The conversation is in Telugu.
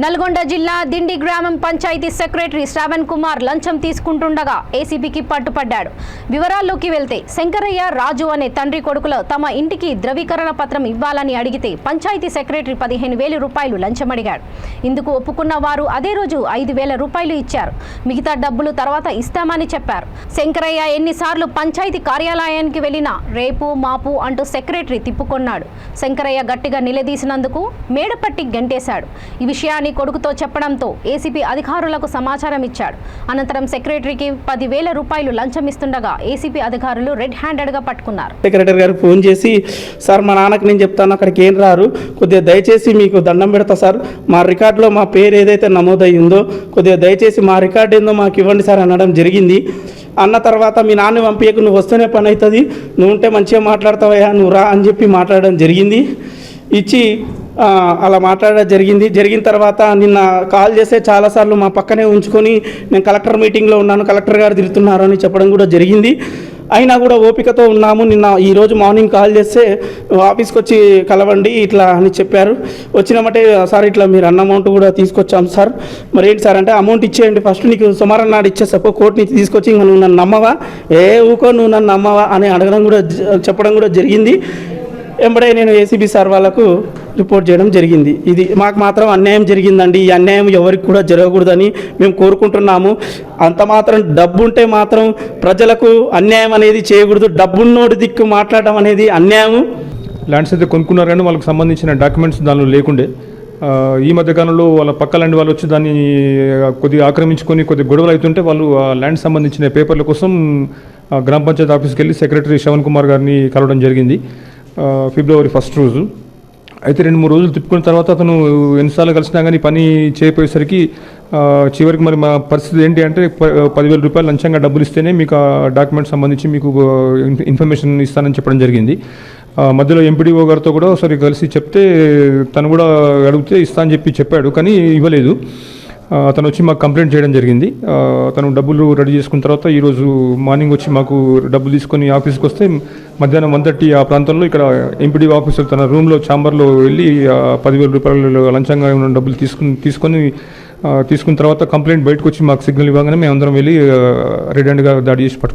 నల్గొండ జిల్లా దిండి గ్రామం పంచాయతీ సెక్రటరీ శ్రావణ్ కుమార్ లంచం తీసుకుంటుండగా ఏసీబీకి పట్టుపడ్డాడు. వివరాల్లోకి వెళ్తే శంకరయ్య, రాజు అనే తండ్రి కొడుకులు తమ ఇంటికి ధ్రువీకరణ పత్రం ఇవ్వాలని అడిగితే పంచాయతీ సెక్రటరీ 15,000 రూపాయలు లంచం అడిగాడు. ఇందుకు ఒప్పుకున్న వారు అదే రోజు 5,000 రూపాయలు ఇచ్చారు. మిగతా డబ్బులు తర్వాత ఇస్తామని చెప్పారు. శంకరయ్య ఎన్నిసార్లు పంచాయతీ కార్యాలయానికి వెళ్లినా రేపు మాపు అంటూ సెక్రటరీ తిప్పుకొన్నాడు. శంకరయ్య గట్టిగా నిలదీసినందుకు మేడపట్టి గంటేశాడు. ఈ విషయాన్ని కొడుకుతో చెప్పడంతో ఏసీపీ అధికారులకు సమాచారం ఇచ్చాడు. అనంతరం సెక్రటరీకి 10,000 రూపాయలు లంచం ఇస్తుండగా ఏసీపీ అధికారులు రెడ్ హ్యాండెడ్ గా పట్టుకున్నారు. సెక్రటరీ గారు ఫోన్ చేసి, సార్ మా నాన్నకి నేను చెప్తాను, అక్కడికి ఏం రారు, కొద్దిగా దయచేసి మీకు దండం పెడతా సార్, మా రికార్డులో మా పేరు ఏదైతే నమోదయ్యిందో కొద్దిగా దయచేసి మా రికార్డు ఏందో మాకు ఇవ్వండి సార్ అనడం జరిగింది. అన్న తర్వాత మీ నాన్న పంపించకు, నువ్వు వస్తేనే పని అవుతుంది, నువ్వు ఉంటే మంచిగా మాట్లాడతావయ్యా, నువ్వు రా అని చెప్పి మాట్లాడడం జరిగింది. ఇచ్చి అలా మాట్లాడడం జరిగిన తర్వాత నిన్న కాల్ చేస్తే చాలాసార్లు మా పక్కనే ఉంచుకొని నేను కలెక్టర్ మీటింగ్లో ఉన్నాను, కలెక్టర్ గారు తిరుగుతున్నారు అని చెప్పడం కూడా జరిగింది. అయినా కూడా ఓపికతో ఉన్నాము. నిన్న ఈరోజు మార్నింగ్ కాల్ చేస్తే ఆఫీస్కి వచ్చి కలవండి ఇట్లా అని చెప్పారు. వచ్చినామంటే సార్ ఇట్లా మీరు అన్న అమౌంట్ కూడా తీసుకొచ్చాం సార్, మరి ఏంటి సార్ అంటే అమౌంట్ ఇచ్చేయండి, ఫస్ట్ నీకు సుమారు నాడు ఇచ్చేసపో కోర్టు నుంచి తీసుకొచ్చి ఇంకా నువ్వు నన్ను నమ్మవా, ఊకో నువ్వు నన్ను నమ్మవా అని అడగడం కూడా చెప్పడం కూడా జరిగింది. వెంబడే నేను ఏసీబీ సార్ వాళ్ళకు రిపోర్ట్ చేయడం జరిగింది. ఇది మాకు మాత్రం అన్యాయం జరిగిందండి, ఈ అన్యాయం ఎవరికి కూడా జరగకూడదని మేము కోరుకుంటున్నాము. అంత మాత్రం డబ్బు ఉంటే మాత్రం ప్రజలకు అన్యాయం అనేది చేయకూడదు. డబ్బున్నోడి దిక్కు మాట్లాడడం అనేది అన్యాయం. ల్యాండ్స్ అయితే కొనుక్కున్నారు కానీ వాళ్ళకి సంబంధించిన డాక్యుమెంట్స్ దానిలో లేకుండే. ఈ మధ్యకాలంలో వాళ్ళ పక్క ల్యాండ్ వాళ్ళు వచ్చి దాన్ని కొద్దిగా ఆక్రమించుకొని కొద్దిగా గొడవలు అవుతుంటే వాళ్ళు ఆ ల్యాండ్ సంబంధించిన పేపర్ల కోసం గ్రామ పంచాయతీ ఆఫీస్కి వెళ్ళి సెక్రటరీ శ్రావణ్ కుమార్ గారిని కలవడం జరిగింది ఫిబ్రవరి 1 రోజు. అయితే 2-3 రోజులు తిప్పుకున్న తర్వాత అతను ఎన్నిసార్లు కలిసినా కానీ పని చేయపోయేసరికి చివరికి మరి మా పరిస్థితి ఏంటి అంటే 10,000 రూపాయలు లంచంగా డబ్బులు ఇస్తేనే మీకు ఆ డాక్యుమెంట్ సంబంధించి మీకు ఇన్ఫర్మేషన్ ఇస్తానని చెప్పడం జరిగింది. మధ్యలో ఎంపీడీఓ గారితో కూడా ఒకసారి కలిసి చెప్తే తను కూడా అడిగితే ఇస్తా అని చెప్పాడు, కానీ ఇవ్వలేదు. అతను వచ్చి మాకు కంప్లైంట్ చేయడం జరిగింది. తను డబ్బులు రెడీ చేసుకున్న తర్వాత ఈరోజు మార్నింగ్ వచ్చి మాకు డబ్బులు తీసుకొని ఆఫీస్కి వస్తే మధ్యాహ్నం 1:30 ఆ ప్రాంతంలో ఇక్కడ ఎంపీడీ ఆఫీసర్ తన రూమ్లో ఛాంబర్లో వెళ్ళి 10,000 రూపాయలు లంచంగా ఉన్న డబ్బులు తీసుకున్న తర్వాత కంప్లైంట్ బయటకు వచ్చి మాకు సిగ్నల్ ఇవ్వగానే మేము అందరం వెళ్ళి రెడ్ హ్యాండ్గా దాడి చేసి